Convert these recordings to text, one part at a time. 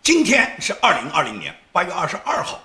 今天是2020年8月22号。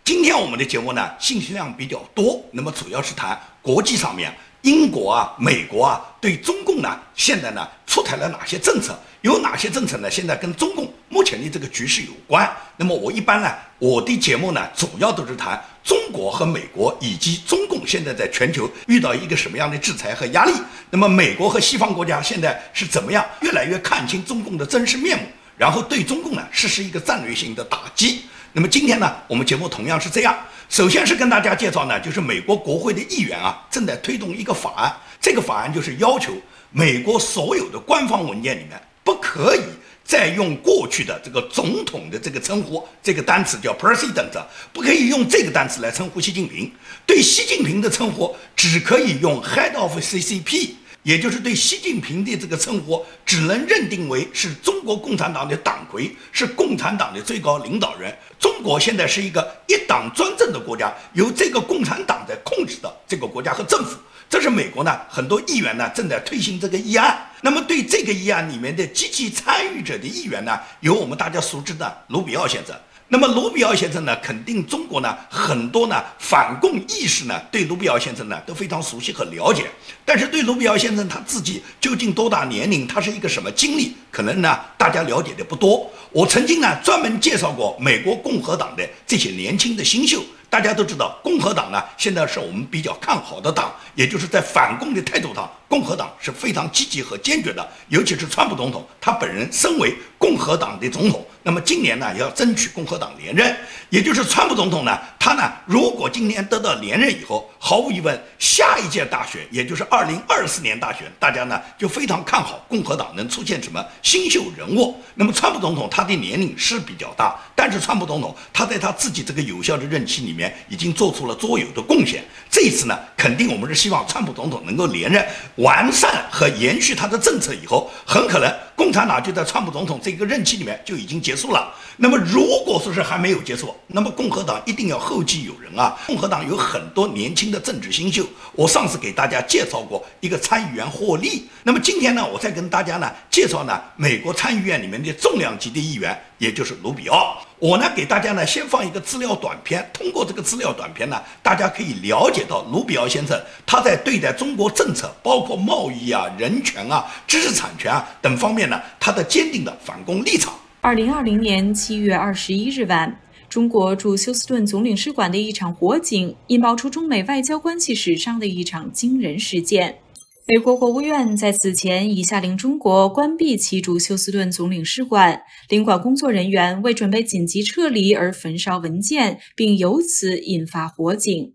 今天我们的节目呢，信息量比较多，那么主要是谈国际上面英国啊、美国啊对中共呢现在呢出台了哪些政策，有哪些政策呢现在跟中共目前的这个局势有关。那么我一般呢，我的节目呢主要都是谈中国和美国以及中共现在在全球遇到一个什么样的制裁和压力，那么美国和西方国家现在是怎么样越来越看清中共的真实面目，然后对中共呢实施一个战略性的打击。那么今天呢，我们节目同样是这样，首先是跟大家介绍呢，就是美国国会的议员啊正在推动一个法案，这个法案就是要求美国所有的官方文件里面不可以再用过去的这个总统的这个称呼，这个单词叫 president， 不可以用这个单词来称呼习近平，对习近平的称呼只可以用 head of CCP，也就是对习近平的这个称呼只能认定为是中国共产党的党魁，是共产党的最高领导人。中国现在是一个一党专政的国家，由这个共产党在控制的这个国家和政府。这是美国呢很多议员呢正在推行这个议案。那么对这个议案里面的积极参与者的议员呢，有我们大家熟知的卢比奥先生。那么卢比奥先生呢，肯定中国呢很多呢反共意识呢对卢比奥先生呢都非常熟悉和了解，但是对卢比奥先生他自己究竟多大年龄，他是一个什么经历，可能呢大家了解的不多。我曾经呢专门介绍过美国共和党的这些年轻的新秀。大家都知道，共和党呢现在是我们比较看好的党，也就是在反共的态度上，共和党是非常积极和坚决的。尤其是川普总统，他本人身为共和党的总统，那么今年呢也要争取共和党连任。也就是川普总统呢，他呢如果今年得到连任以后，毫无疑问，下一届大选，也就是2024年大选，大家呢就非常看好共和党能出现什么新秀人物。那么川普总统他的年龄是比较大，但是川普总统他在他自己这个有效的任期里面已经做出了卓有的贡献。这一次呢，肯定我们是希望川普总统能够连任，完善和延续他的政策以后，很可能共产党就在川普总统这个任期里面就已经结束了。那么如果说是还没有结束，那么共和党一定要后继有人啊。共和党有很多年轻的政治新秀，我上次给大家介绍过一个参议员霍利。那么今天呢，我再跟大家呢介绍呢美国参议院里面的重量级的议员，也就是卢比奥。我呢给大家呢先放一个资料短片，通过这个资料短片呢，大家可以了解到卢比奥先生他在对待中国政策，包括贸易啊、人权啊、知识产权啊等方面呢，他的坚定的反共立场。2020年7月21日晚，中国驻休斯顿总领事馆的一场火警，引爆出中美外交关系史上的一场惊人事件。美国国务院在此前已下令中国关闭其驻休斯顿总领事馆，领馆工作人员为准备紧急撤离而焚烧文件，并由此引发火警。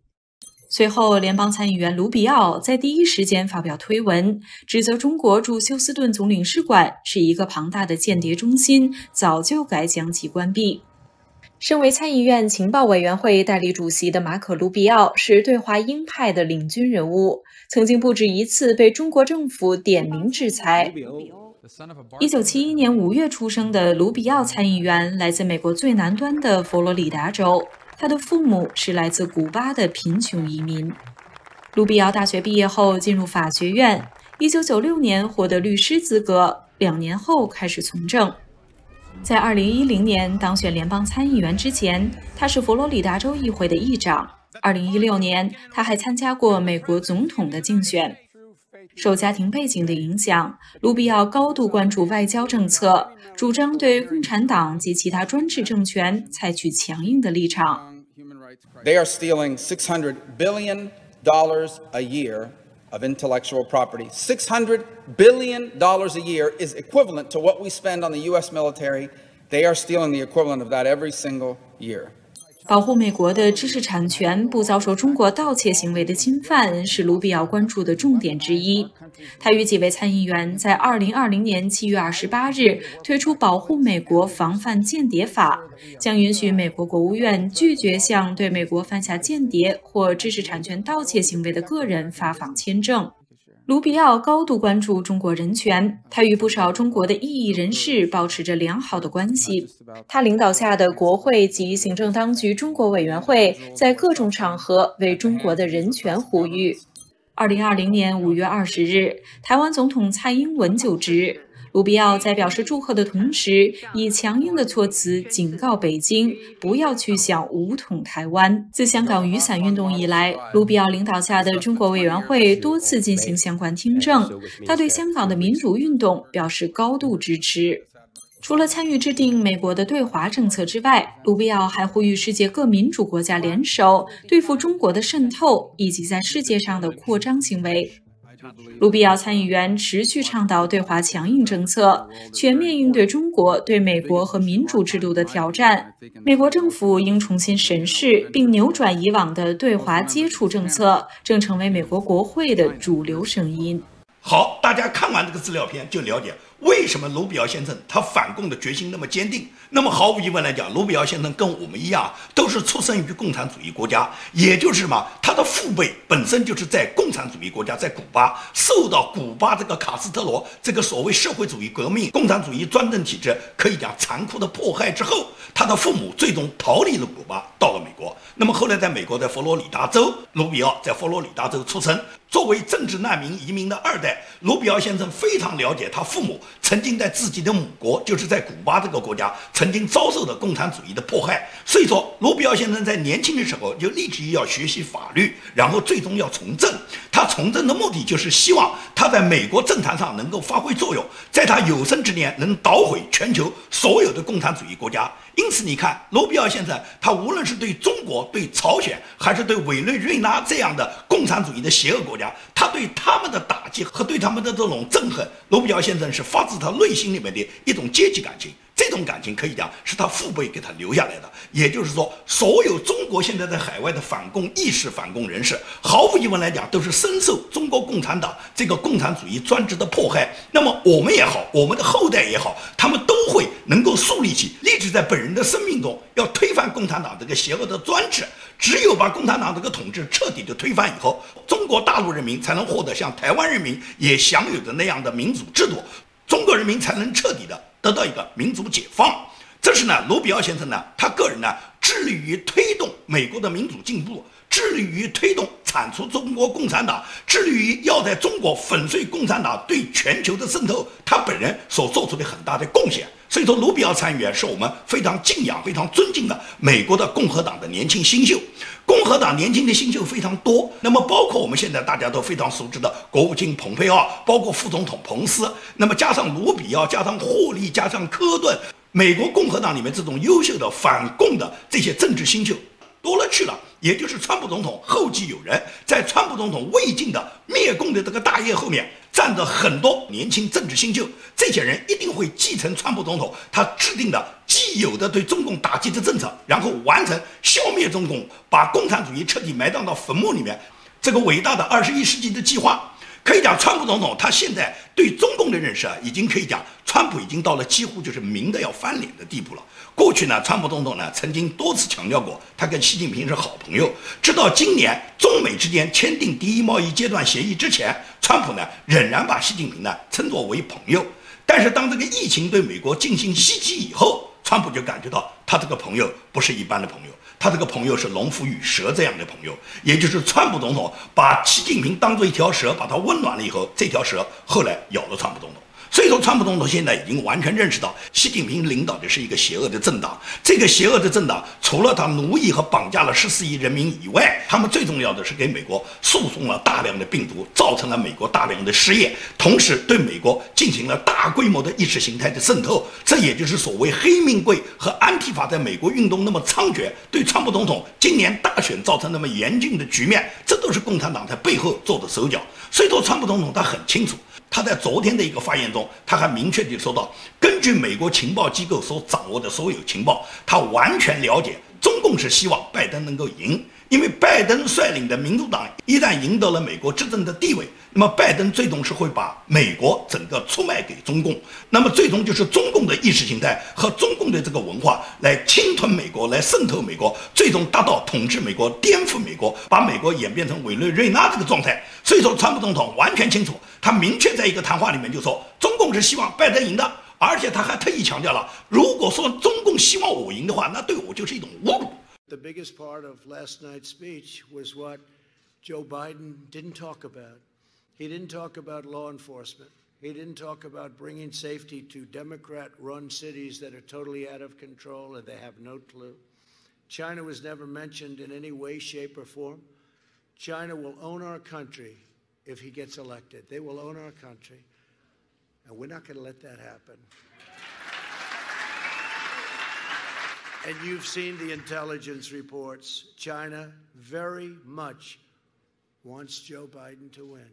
随后，联邦参议员卢比奥在第一时间发表推文，指责中国驻休斯顿总领事馆是一个庞大的间谍中心，早就该将其关闭。身为参议院情报委员会代理主席的马可·卢比奥是对华鹰派的领军人物，曾经不止一次被中国政府点名制裁。1971年5月出生的卢比奥参议员来自美国最南端的佛罗里达州，他的父母是来自古巴的贫穷移民。卢比奥大学毕业后进入法学院，1996年获得律师资格，2年后开始从政。在2010年当选联邦参议员之前，他是佛罗里达州议会的议长。2016年，他还参加过美国总统的竞选。受家庭背景的影响，卢比奥高度关注外交政策，主张对共产党及其他专制政权采取强硬的立场。They are stealing $600 billion a year of intellectual property. $600 billion a year is equivalent to what we spend on the U.S. military. They are stealing the equivalent of that every single year. 保护美国的知识产权不遭受中国盗窃行为的侵犯是卢比奥关注的重点之一。他与几位参议员在2020年7月28日推出保护美国防范间谍法，将允许美国国务院拒绝向对美国犯下间谍或知识产权盗窃行为的个人发放签证。卢比奥高度关注中国人权，他与不少中国的异议人士保持着良好的关系。他领导下的国会及行政当局中国委员会在各种场合为中国的人权呼吁。2020年5月20日，台湾总统蔡英文就职，卢比奥在表示祝贺的同时，以强硬的措辞警告北京不要去想武统台湾。自香港雨伞运动以来，卢比奥领导下的中国委员会多次进行相关听证，他对香港的民主运动表示高度支持。除了参与制定美国的对华政策之外，卢比奥还呼吁世界各民主国家联手对付中国的渗透以及在世界上的扩张行为。卢比奥参议员持续倡导对华强硬政策，全面应对中国对美国和民主制度的挑战。美国政府应重新审视并扭转以往的对华接触政策，正成为美国国会的主流声音。好，大家看完这个资料片就了解为什么卢比奥先生他反共的决心那么坚定。那么毫无疑问来讲，卢比奥先生跟我们一样，都是出生于共产主义国家，也就是什么，他的父辈本身就是在共产主义国家，在古巴受到古巴这个卡斯特罗这个所谓社会主义革命、共产主义专政体制可以讲残酷的迫害之后，他的父母最终逃离了古巴，到了美国。那么后来在美国，在佛罗里达州，卢比奥在佛罗里达州出生。作为政治难民移民的二代，卢比奥先生非常了解他父母曾经在自己的母国，就是在古巴这个国家曾经遭受的共产主义的迫害。所以说，卢比奥先生在年轻的时候就立志于要学习法律，然后最终要从政。他从政的目的就是希望他在美国政坛上能够发挥作用，在他有生之年能捣毁全球所有的共产主义国家。因此你看，卢比奥先生他无论是对中国、对朝鲜，还是对委内瑞拉这样的共产主义的邪恶国家，他对他们的打击和对他们的这种憎恨，卢比奥先生是发自他内心里面的一种阶级感情。这种感情可以讲是他父辈给他留下来的，也就是说，所有中国现在在海外的反共意识、反共人士，毫无疑问来讲，都是深受中国共产党这个共产主义专制的迫害。那么我们也好，我们的后代也好，他们都会能够树立起立志在本人的生命中要推翻共产党这个邪恶的专制。只有把共产党这个统治彻底的推翻以后，中国大陆人民才能获得像台湾人民也享有的那样的民主制度，中国人民才能彻底的得到一个民族解放。这是呢，卢比奥先生呢，他个人呢，致力于推动美国的民主进步，致力于推动铲除中国共产党，致力于要在中国粉碎共产党对全球的渗透，他本人所做出的很大的贡献。所以说，卢比奥参议员是我们非常敬仰、非常尊敬的美国的共和党的年轻新秀。共和党年轻的新秀非常多，那么包括我们现在大家都非常熟知的国务卿蓬佩奥，包括副总统彭斯，那么加上卢比奥，加上霍利，加上科顿，美国共和党里面这种优秀的反共的这些政治新秀多了去了。也就是川普总统后继有人，在川普总统未尽的灭共的这个大业后面，站着很多年轻政治新秀，这些人一定会继承川普总统他制定的既有的对中共打击的政策，然后完成消灭中共，把共产主义彻底埋葬到坟墓里面，这个伟大的21世纪的计划。可以讲，川普总统他现在对中共的认识已经可以讲，川普已经到了几乎就是明的要翻脸的地步了。过去呢，川普总统呢曾经多次强调过，他跟习近平是好朋友。直到今年中美之间签订第一贸易阶段协议之前，川普呢仍然把习近平呢称作为朋友。但是当这个疫情对美国进行袭击以后，川普就感觉到他这个朋友不是一般的朋友，他这个朋友是龙虎与蛇这样的朋友，也就是川普总统把习近平当作一条蛇，把他温暖了以后，这条蛇后来咬了川普总统。所以说，川普总统现在已经完全认识到，习近平领导的是一个邪恶的政党。这个邪恶的政党，除了他奴役和绑架了14亿人民以外，他们最重要的是给美国输送了大量的病毒，造成了美国大量的失业，同时对美国进行了大规模的意识形态的渗透。这也就是所谓黑命贵和安提法在美国运动那么猖獗，对川普总统今年大选造成那么严峻的局面，这都是共产党在背后做的手脚。所以说，川普总统他很清楚。他在昨天的一个发言中，他还明确地说到，根据美国情报机构所掌握的所有情报，他完全了解中共是希望拜登能够赢，因为拜登率领的民主党一旦赢得了美国执政的地位，那么拜登最终是会把美国整个出卖给中共，那么最终就是中共的意识形态和中共的这个文化来侵吞美国，来渗透美国，最终达到统治美国、颠覆美国，把美国演变成委内瑞拉这个状态。所以说，川普总统完全清楚，他明确在一个谈话里面就说，中共是希望拜登赢的，而且他还特意强调了，如果说中共希望我赢的话，那对我就是一种侮辱。The biggest part of last night's speech was what Joe Biden didn't talk about. He didn't talk about law enforcement. He didn't talk about bringing safety to Democrat-run cities that are totally out of control and they have no clue. China was never mentioned in any way, shape, or form. China will own our country if he gets elected. They will own our country, and we're not going to let that happen. And you've seen the intelligence reports. China very much wants Joe Biden to win.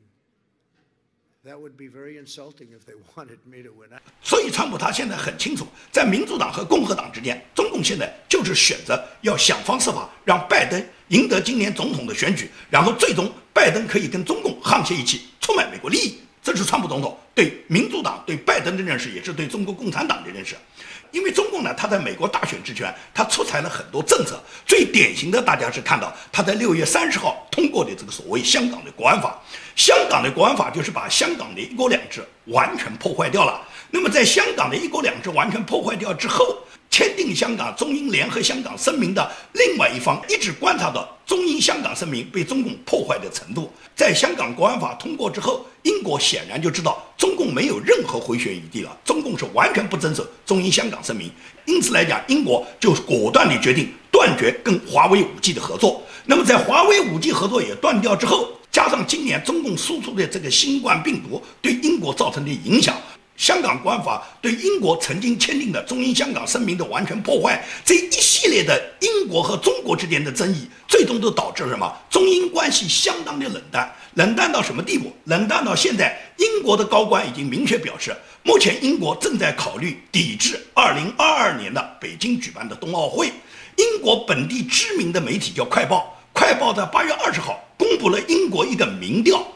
That would be very insulting if they wanted me to win. 所以川普他现在很清楚，在民主党和共和党之间，中共现在就是选择要想方设法让拜登赢得今年总统的选举，然后最终拜登可以跟中共沆瀣一气，出卖美国利益。这是川普总统对民主党、对拜登的认识，也是对中国共产党的认识。因为中共呢，他在美国大选之前，他出台了很多政策，最典型的大家是看到他在6月30号通过的这个所谓香港的国安法。香港的国安法就是把香港的一国两制完全破坏掉了。那么在香港的一国两制完全破坏掉之后，签订香港中英联合香港声明的另外一方一直观察到中英香港声明被中共破坏的程度。在香港国安法通过之后，英国显然就知道中共没有任何回旋余地了，中共是完全不遵守中英香港声明。因此来讲，英国就果断地决定断绝跟华为5G 的合作。那么在华为5G 合作也断掉之后，加上今年中共输出的这个新冠病毒对英国造成的影响，香港国安法对英国曾经签订的中英香港声明的完全破坏，这一系列的英国和中国之间的争议，最终都导致什么？中英关系相当的冷淡，冷淡到什么地步？冷淡到现在，英国的高官已经明确表示，目前英国正在考虑抵制2022年的北京举办的冬奥会。英国本地知名的媒体叫快报，快报在8月20号公布了英国一个民调。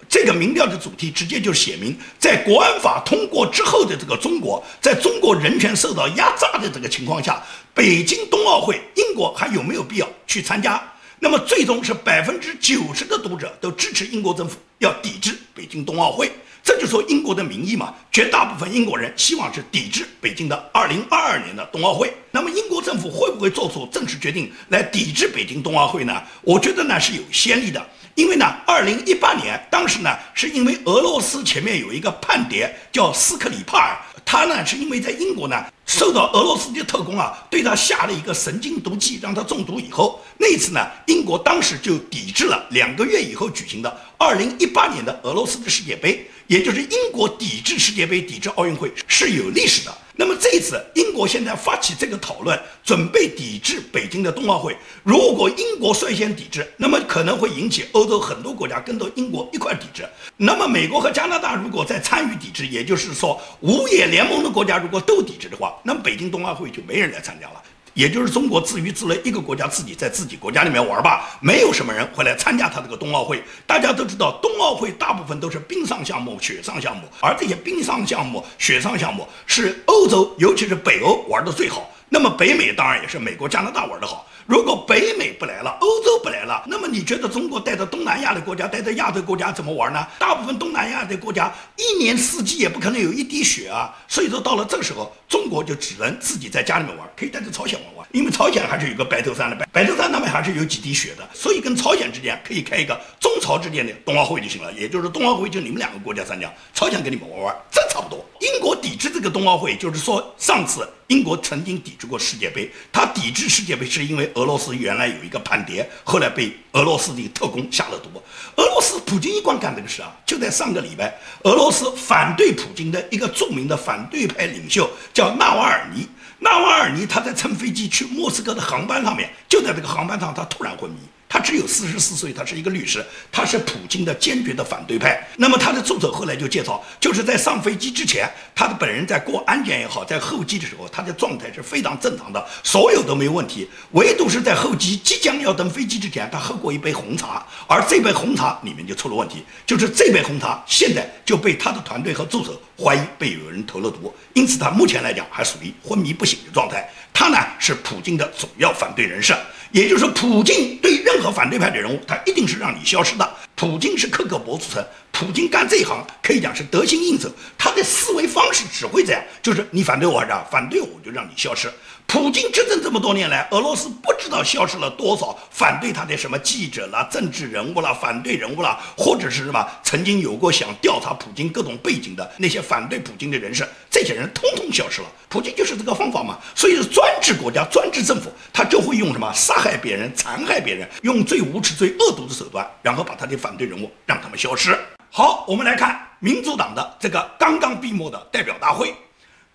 这个民调的主题直接就写明，在国安法通过之后的这个中国，在中国人权受到压榨的这个情况下，北京冬奥会英国还有没有必要去参加？那么最终是90%的读者都支持英国政府要抵制北京冬奥会。这就说英国的民意嘛，绝大部分英国人希望是抵制北京的2022年的冬奥会。那么英国政府会不会做出正式决定来抵制北京冬奥会呢？我觉得呢是有先例的。因为呢，2018年当时呢，是因为俄罗斯前面有一个叛谍叫斯克里帕尔，他呢是因为在英国呢受到俄罗斯的特工对他下了一个神经毒剂，让他中毒以后，那次呢，英国当时就抵制了2个月以后举行的2018年的俄罗斯的世界杯，也就是英国抵制世界杯、抵制奥运会是有历史的。那么这一次，英国现在发起这个讨论，准备抵制北京的冬奥会。如果英国率先抵制，那么可能会引起欧洲很多国家跟着英国一块抵制。那么美国和加拿大如果再参与抵制，也就是说5眼联盟的国家如果都抵制的话，那么北京冬奥会就没人来参加了。也就是中国自娱自乐，一个国家自己在自己国家里面玩吧，没有什么人会来参加他这个冬奥会。大家都知道，冬奥会大部分都是冰上项目、雪上项目，而这些冰上项目、雪上项目是欧洲，尤其是北欧玩的最好。那么北美当然也是美国、加拿大玩得好。如果北美不来了，欧洲不来了，那么你觉得中国带着东南亚的国家、带着亚洲国家怎么玩呢？大部分东南亚的国家一年四季也不可能有一滴雪啊，所以说到了这个时候，中国就只能自己在家里面玩，可以带着朝鲜玩，因为朝鲜还是有个白头山的，白头山那边还是有几滴雪的，所以跟朝鲜之间可以开一个中朝之间的冬奥会就行了，也就是冬奥会就你们2个国家参加，朝鲜跟你们玩，这差不多。英国抵制这个冬奥会，就是说上次英国曾经抵制过世界杯，他抵制世界杯是因为俄罗斯原来有一个叛谍，后来被俄罗斯的特工下了毒。俄罗斯普京一贯干这个事就在上个礼拜，俄罗斯反对普京的一个著名的反对派领袖叫纳瓦尔尼。纳瓦尔尼他在乘飞机去莫斯科的航班上面，就在这个航班上他突然昏迷。他只有44岁，他是一个律师，他是普京的坚决的反对派。那么他的助手后来就介绍，就是在上飞机之前，他的本人在过安检也好，在候机的时候，他的状态是非常正常的，所有都没有问题，唯独是在候机即将要登飞机之前，他喝过一杯红茶，而这杯红茶里面就出了问题，就是这杯红茶现在就被他的团队和助手怀疑被有人投了毒，因此他目前来讲还属于昏迷不醒的状态。他呢是普京的主要反对人士，也就是说，普京对任何反对派的人物，他一定是让你消失的。普京是克格勃出身，普京干这一行可以讲是得心应手，他的思维方式只会这样，就是你反对我反对我就让你消失。普京执政这么多年来，俄罗斯不知道消失了多少反对他的什么记者啦、政治人物啦、反对人物啦，或者是什么曾经有过想调查普京各种背景的那些反对普京的人士，这些人通通消失了。普京就是这个方法嘛，所以是专制国家、专制政府，他就会用什么杀害别人、残害别人，用最无耻、最恶毒的手段，然后把他的反对人物让他们消失。好，我们来看民主党的这个刚刚闭幕的代表大会。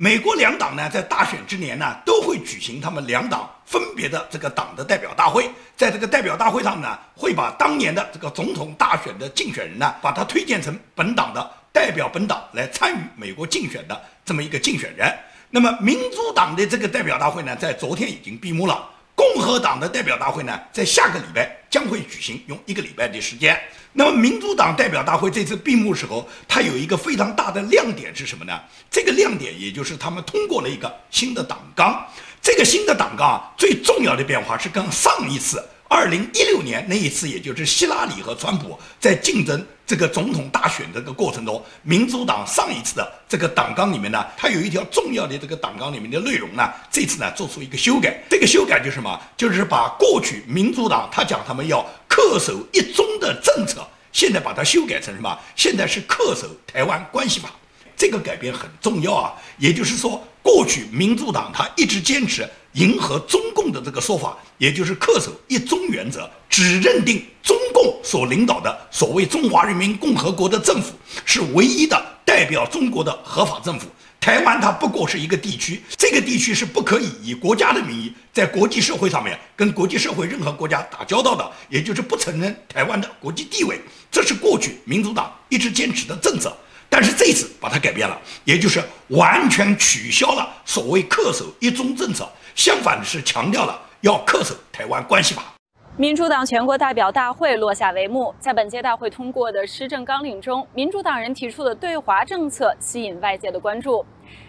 美国两党呢，在大选之年呢，都会举行他们两党分别的这个党的代表大会。在这个代表大会上呢，会把当年的这个总统大选的竞选人呢，把他推荐成本党的代表本党来参与美国竞选的这么一个竞选人。那么民主党的这个代表大会呢，在昨天已经闭幕了。共和党的代表大会呢，在下个礼拜将会举行，用1个礼拜的时间。那么民主党代表大会这次闭幕时候，它有一个非常大的亮点是什么呢？这个亮点也就是他们通过了一个新的党纲。这个新的党纲啊，最重要的变化是跟上一次2016年那一次，也就是希拉里和川普在竞争这个总统大选这个过程中，民主党上一次的这个党纲里面呢，它有一条重要的这个党纲里面的内容呢，这次呢做出一个修改。这个修改就是什么？就是把过去民主党他讲他们要恪守一中的政策，现在把它修改成什么？现在是恪守台湾关系法。这个改变很重要啊，也就是说，过去民主党他一直坚持迎合中共的这个说法，也就是恪守一中原则，只认定中共所领导的所谓中华人民共和国的政府是唯一的代表中国的合法政府。台湾它不过是一个地区，这个地区是不可以以国家的名义在国际社会上面跟国际社会任何国家打交道的，也就是不承认台湾的国际地位。这是过去民主党一直坚持的政策。但是这次把它改变了，也就是完全取消了所谓恪守一中政策，相反的是强调了要恪守台湾关系法。民主党全国代表大会落下帷幕，在本届大会通过的施政纲领中，民主党人提出的对华政策吸引外界的关注。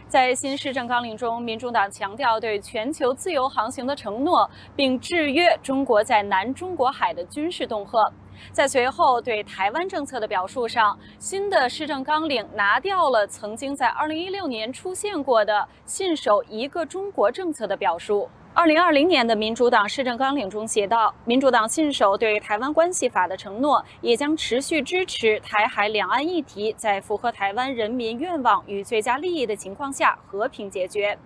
在新施政纲领中，民主党强调对全球自由航行的承诺，并制约中国在南中国海的军事恫吓。在随后对台湾政策的表述上，新的施政纲领拿掉了曾经在2016年出现过的信守一个中国政策的表述。2020年的民主党施政纲领中写道，民主党信守对台湾关系法的承诺，也将持续支持台海两岸议题在符合台湾人民愿望与最佳利益的情况下和平解决。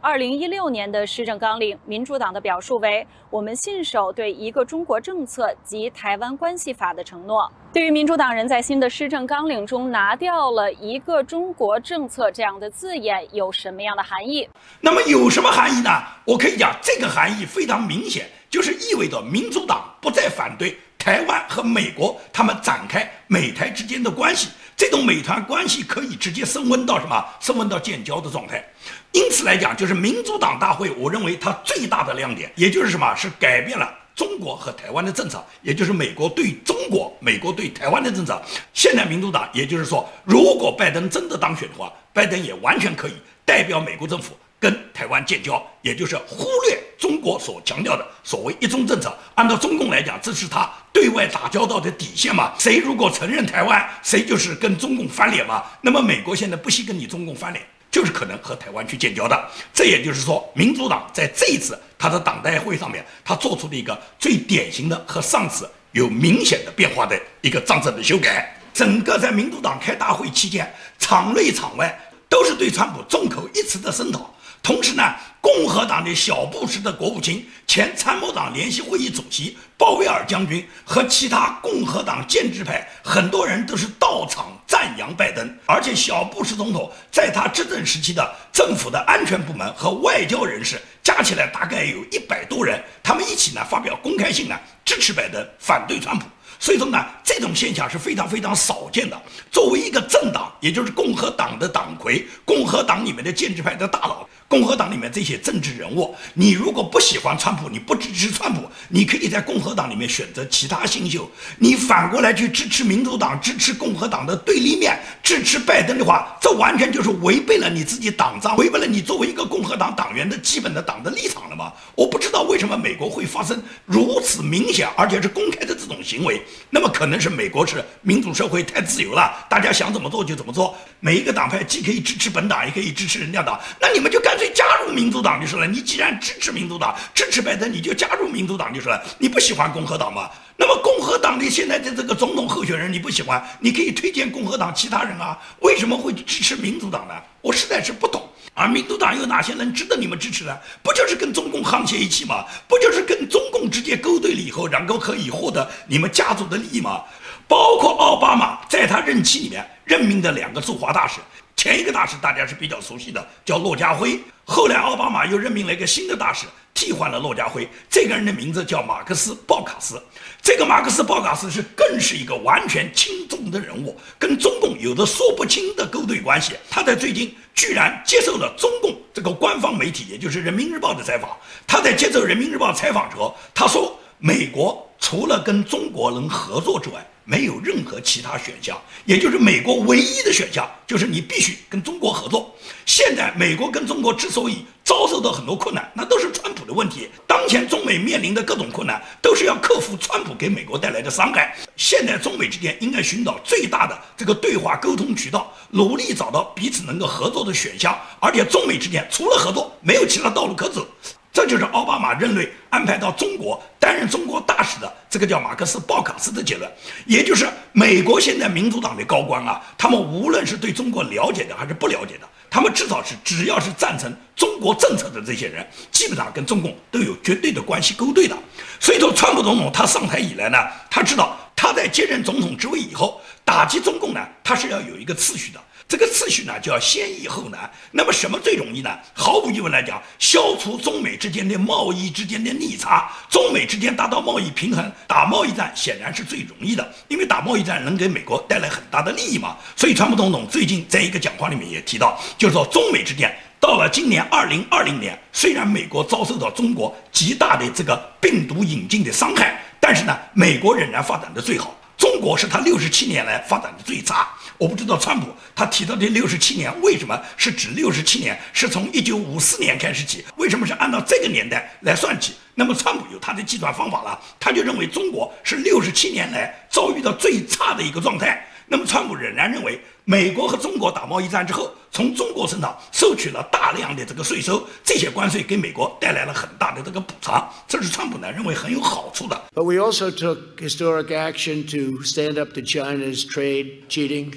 2016年的施政纲领，民主党的表述为：我们信守对一个中国政策及台湾关系法的承诺。对于民主党人在新的施政纲领中拿掉了一个中国政策这样的字眼，有什么样的含义？那么有什么含义呢？我可以讲，这个含义非常明显，就是意味着民主党不再反对台湾和美国他们展开美台之间的关系，这种美台关系可以直接升温到什么？升温到建交的状态。因此来讲，就是民主党大会，我认为它最大的亮点，也就是什么？是改变了中国和台湾的政策，也就是美国对中国、美国对台湾的政策。现在民主党，也就是说，如果拜登真的当选的话，拜登也完全可以代表美国政府跟台湾建交，也就是忽略中国所强调的所谓一中政策。按照中共来讲，这是他对外打交道的底线嘛。谁如果承认台湾，谁就是跟中共翻脸嘛。那么美国现在不惜跟你中共翻脸，就是可能和台湾去建交的。这也就是说，民主党在这一次他的党代会上面，他做出了一个最典型的和上次有明显的变化的一个政策的修改。整个在民主党开大会期间，场内场外都是对川普众口一词的声讨。同时呢，共和党的小布什的国务卿、前参谋长联席会议主席鲍威尔将军和其他共和党建制派很多人都是到场赞扬拜登。而且小布什总统在他执政时期的政府的安全部门和外交人士加起来大概有100多人，他们一起呢发表公开信呢支持拜登，反对川普。所以说呢，这种现象是非常非常少见的。作为一个政党，也就是共和党的党魁，共和党里面的建制派的大佬，共和党里面这些政治人物，你如果不喜欢川普，你不支持川普，你可以在共和党里面选择其他新秀。你反过来去支持民主党，支持共和党的对立面，支持拜登的话，这完全就是违背了你自己党章，违背了你作为一个共和党党员的基本的党的立场了嘛。我不知道为什么美国会发生如此明显而且是公开的这种行为。会。那么可能是美国是民主社会太自由了，大家想怎么做就怎么做，每一个党派既可以支持本党，也可以支持人家党，那你们就干脆加入民主党就是了。你既然支持民主党，支持拜登，你就加入民主党就是了。你不喜欢共和党吗？那么共和党的现在的这个总统候选人你不喜欢，你可以推荐共和党其他人啊，为什么会支持民主党呢？我实在是不懂。而民主党有哪些人值得你们支持呢？不就是跟中共沆瀣一气吗？不就是跟中共直接勾兑了以后，然后可以获得你们家族的利益吗？包括奥巴马在他任期里面任命的2个驻华大使，前一个大使大家是比较熟悉的，叫骆家辉，后来奥巴马又任命了一个新的大使，替换了骆家辉，这个人的名字叫马克思·鲍卡斯。这个马克思·鲍卡斯更是一个完全亲中的人物，跟中共有着说不清的勾兑关系。他在最近居然接受了中共这个官方媒体，也就是人民日报的采访。他在接受人民日报采访之后，他说美国除了跟中国人合作之外，没有任何其他选项，也就是美国唯一的选项就是你必须跟中国合作。现在美国跟中国之所以遭受到很多困难，那都是川普的问题。当前中美面临的各种困难，都是要克服川普给美国带来的伤害。现在中美之间应该寻找最大的这个对话沟通渠道，努力找到彼此能够合作的选项，而且中美之间除了合作，没有其他道路可走。这就是奥巴马任内安排到中国担任中国大使的这个叫马克思·鲍卡斯的结论。也就是美国现在民主党的高官啊，他们无论是对中国了解的还是不了解的，他们至少是只要是赞成中国政策的这些人，基本上跟中共都有绝对的关系勾兑的。所以说川普总统他上台以来呢，他知道他在接任总统职位以后，打击中共呢，他是要有一个次序的。这个次序呢，就要先易后难。那么什么最容易呢？毫无疑问来讲，消除中美之间的贸易之间的逆差，中美之间达到贸易平衡，打贸易战显然是最容易的，因为打贸易战能给美国带来很大的利益嘛。所以川普总统最近在一个讲话里面也提到，就是说中美之间到了今年2020年，虽然美国遭受到中国极大的这个病毒引进的伤害，但是呢，美国仍然发展的最好。中国是他67年来发展的最差。我不知道川普他提到的67年为什么是指67年，是从1954年开始起，为什么是按照这个年代来算起？那么川普有他的计算方法了，他就认为中国是67年来遭遇到最差的一个状态。那么川普仍然认为，美国和中国打贸易战之后，从中国身上收取了大量的这个税收，这些关税给美国带来了很大的这个补偿，这是川普呢认为很有好处的。 But we also took historic action to stand up to China's trade cheating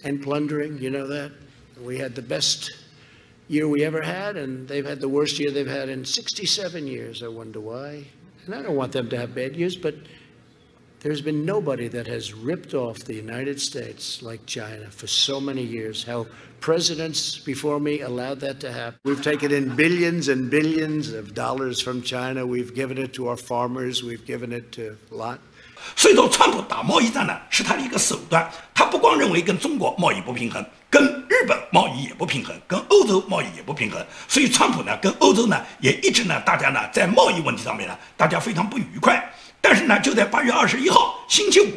and plundering. You know that? We had the best year we ever had, and they've had the worst year they've had in 67 years. I wonder why. And I don't want them to have bad years, but there's been nobody that has ripped off the United States like China for so many years. How presidents before me allowed that to happen. We've taken in billions and billions of dollars from China. We've given it to our farmers. We've given it to a lot. 所以说，川普打贸易战呢，是他的一个手段。他不光认为跟中国贸易不平衡，跟日本贸易也不平衡，跟欧洲贸易也不平衡。所以，川普呢，跟欧洲呢，也一直呢，大家呢，在贸易问题上面呢，大家非常不愉快。但是呢，就在8月21号星期五，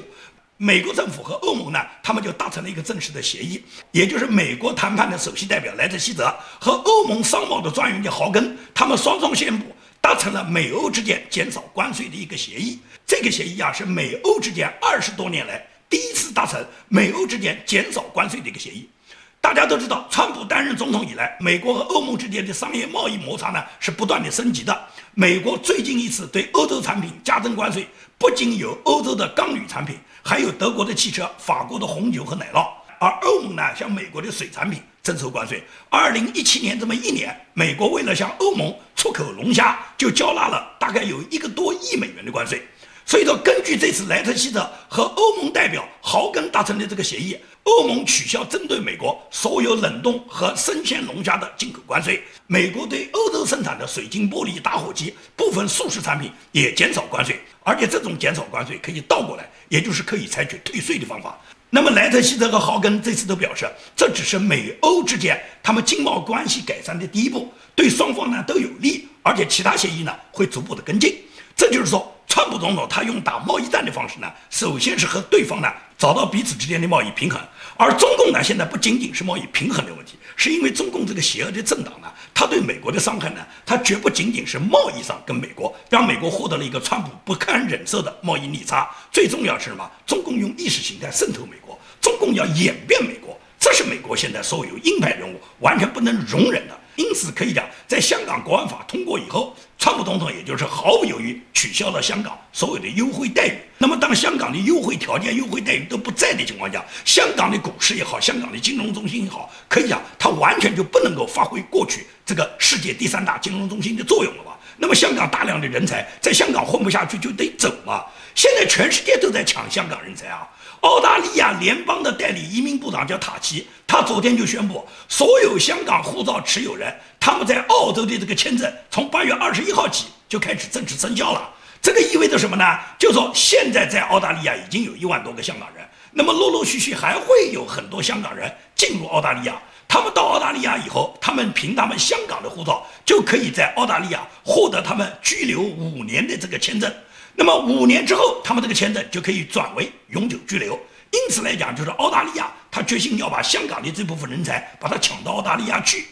美国政府和欧盟呢，他们就达成了一个正式的协议，也就是美国谈判的首席代表莱特希泽和欧盟商贸的专员豪根，他们双双宣布达成了美欧之间减少关税的一个协议。这个协议啊，是美欧之间20多年来第一次达成美欧之间减少关税的一个协议。大家都知道，川普担任总统以来，美国和欧盟之间的商业贸易摩擦呢是不断的升级的。美国最近一次对欧洲产品加征关税，不仅有欧洲的钢铝产品，还有德国的汽车、法国的红酒和奶酪。而欧盟呢，向美国的水产品征收关税。2017年这么一年，美国为了向欧盟出口龙虾，就交纳了大概有1个多亿美元的关税。所以说，根据这次莱特希泽和欧盟代表豪根达成的这个协议，欧盟取消针对美国所有冷冻和生鲜龙虾的进口关税，美国对欧洲生产的水晶玻璃、打火机、部分速食产品也减少关税，而且这种减少关税可以倒过来，也就是可以采取退税的方法。那么莱特希泽和豪根这次都表示，这只是美欧之间他们经贸关系改善的第一步，对双方呢都有利，而且其他协议呢会逐步的跟进。这就是说，川普总统他用打贸易战的方式呢，首先是和对方呢找到彼此之间的贸易平衡，而中共呢现在不仅仅是贸易平衡的问题，是因为中共这个邪恶的政党呢，他对美国的伤害呢，他绝不仅仅是贸易上跟美国让美国获得了一个川普不堪忍受的贸易逆差，最重要是什么？中共用意识形态渗透美国，中共要演变美国，这是美国现在所有鹰派人物完全不能容忍的。因此可以讲，在香港国安法通过以后，川普总统也就是毫不犹豫取消了香港所有的优惠待遇。那么当香港的优惠条件、优惠待遇都不在的情况下，香港的股市也好，香港的金融中心也好，可以讲它完全就不能够发挥过去这个世界第3大金融中心的作用了吧？那么香港大量的人才在香港混不下去就得走嘛。现在全世界都在抢香港人才啊！澳大利亚联邦的代理移民部长叫塔奇，他昨天就宣布，所有香港护照持有人，他们在澳洲的这个签证从8月21号起就开始正式生效了。这个意味着什么呢？就是说现在在澳大利亚已经有1万多个香港人，那么陆陆续续还会有很多香港人进入澳大利亚。他们到澳大利亚以后，他们凭他们香港的护照就可以在澳大利亚获得他们居留5年的这个签证。那么5年之后，他们这个签证就可以转为永久居留。因此来讲，就是澳大利亚他决心要把香港的这部分人才把他抢到澳大利亚去。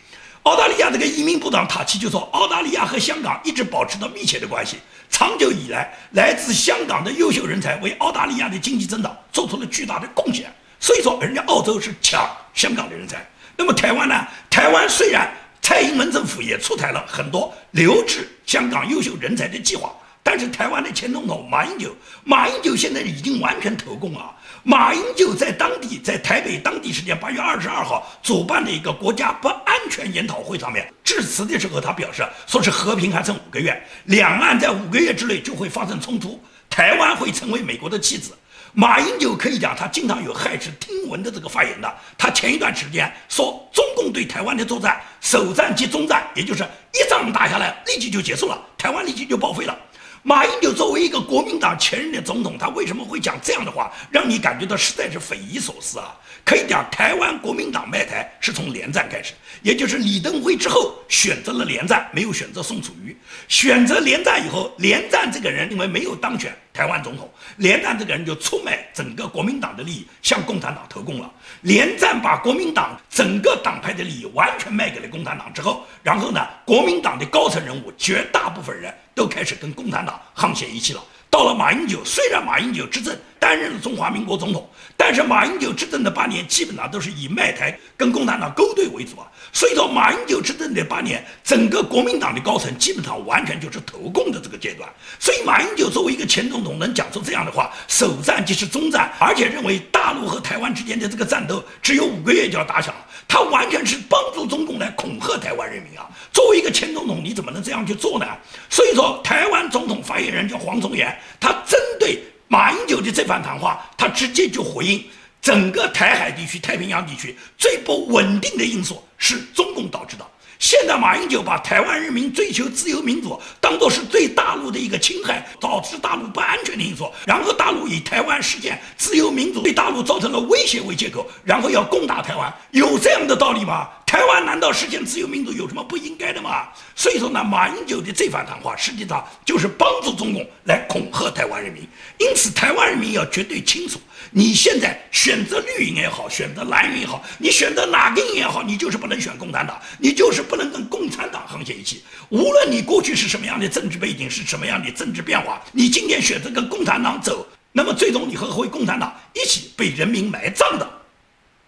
澳大利亚这个移民部长塔奇就说，澳大利亚和香港一直保持着密切的关系，长久以来，来自香港的优秀人才为澳大利亚的经济增长做出了巨大的贡献。所以说，人家澳洲是抢香港的人才。那么台湾呢？台湾虽然蔡英文政府也出台了很多留置香港优秀人才的计划，但是台湾的前总统马英九现在已经完全投共了。马英九在台北当地时间8月22号主办的一个国家不安全研讨会上面致辞的时候，他表示说是和平还剩5个月，两岸在5个月之内就会发生冲突，台湾会成为美国的弃子。马英九可以讲，他经常有骇世听闻的这个发言的。他前一段时间说，中共对台湾的作战，首战及中战，也就是一仗打下来，立即就结束了，台湾立即就报废了。马英九作为一个国民党前任的总统，他为什么会讲这样的话，让你感觉到实在是匪夷所思啊？可以讲，台湾国民党卖台是从连战开始，也就是李登辉之后选择了连战，没有选择宋楚瑜。选择连战以后，连战这个人因为没有当选台湾总统，连战这个人就出卖整个国民党的利益，向共产党投共了。连战把国民党整个党派的利益完全卖给了共产党之后，然后呢，国民党的高层人物绝大部分人都开始跟共产党沆瀣一气了。到了马英九，虽然马英九执政担任了中华民国总统，但是马英九执政的8年基本上都是以卖台跟共产党勾兑为主啊。所以说马英九执政的8年，整个国民党的高层基本上完全就是投共的这个阶段。所以马英九作为一个前总统能讲出这样的话，首战即是中战，而且认为大陆和台湾之间的这个战斗只有5个月就要打响了，他完全是帮助中共来恐吓台湾人民啊。作为一个前总统，你怎么能这样去做呢？所以说台湾总统发言人叫黄宗彦，他针对马英九的这番谈话，他直接就回应，整个台海地区、太平洋地区最不稳定的因素是中共导致的。现在马英九把台湾人民追求自由民主当作是对大陆的一个侵害，导致大陆不安全的因素，然后大陆以台湾实现自由民主对大陆造成了威胁为借口，然后要攻打台湾，有这样的道理吗？台湾难道实现自由民主有什么不应该的吗？所以说呢，马英九的这番谈话实际上就是帮助中共来恐吓台湾人民。因此台湾人民要绝对清楚，你现在选择绿营也好，选择蓝营也好，你选择哪个营也好，你就是不能选共产党，你就是不能跟共产党沆瀣一气。无论你过去是什么样的政治背景，是什么样的政治变化，你今天选择跟共产党走，那么最终你和共产党一起被人民埋葬的。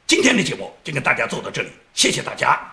今天的节目就跟大家做到这里，谢谢大家。